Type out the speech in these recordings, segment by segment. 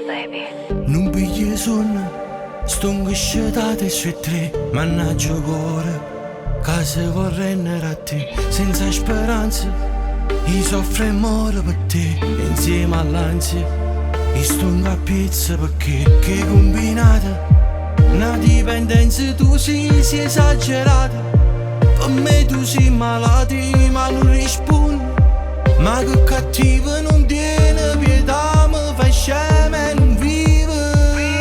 baby. Non pigli sonno, sto ingosciato su tre, mannaggia cuore. Casa vorrei a te, senza speranza. Io soffro e muoro per te, insieme all'ansia. Io sto a pizza perché che combinata. Una dipendenza tu sei esagerata. Per me tu sei malata, ma non rispondi. Ma che cattivo non tiene pietà, mi fai scema e non vive.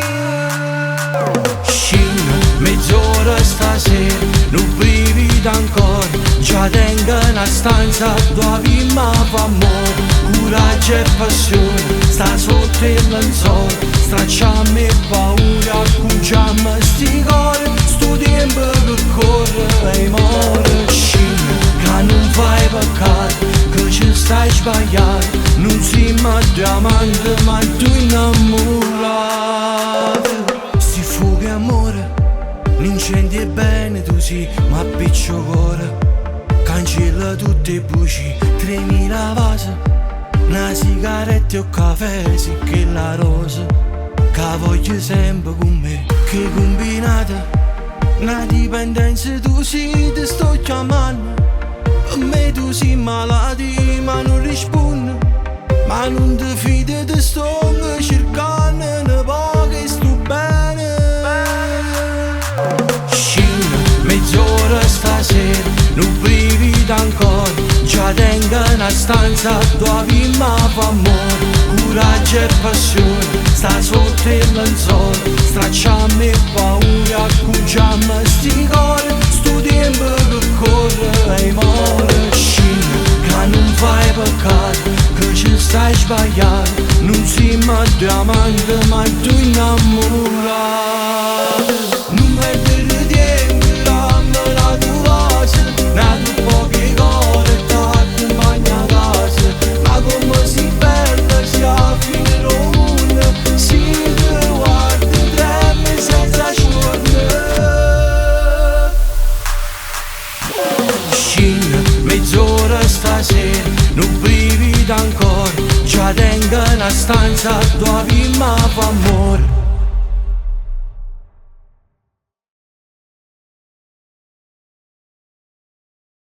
Scina, mezz'ora stasera, non brivido ancora. Già tengo una stanza dove vimma fa amore. Coraggio e passione, sta sotto il lenzuolo. Stracciamo e paura, accucciamo sti cuori. Sto tempo che corre e muore. Scina, che non fai peccato, che ci stai sbagliando. Non siamo diamanti ma tu innamorato. Si fuga amore, l'incendio è bene tu sì, ma piccio cuore. Cancella tutte le buci, 3000 vasi. Una sigaretta e un caffè, sì che la rosa. Che voglio sempre con me, che combinata. Una dipendenza tu sì, ti sto chiamando. Per me tu sei malata, ma non rispondi. Ma non ti fidi, ti sto cercando. Ne poche sto bene. Scina, mezz'ora stasera, non brivido ancora. Già tengo una stanza dove vimma fa amore. Coraggio e passione, sta sotto il lenzuolo. Stracciamo e paura, accucciamo sti cuori. Sto tempo che corre e muore. Scina, che non fai peccato, che ci stai sbagliando. Non siamo diamanti ma tu innamorato. Non perdere tempo, dammi la tua voce. Nato poche ore, ti accompagna a casa. Ma come si perde se a finire il mondo. Si ti guarda, treme senza scorrere. Scina, mezz'ora stasera, non brivido ancora. Già tengo una stanza dove vimma fa amore.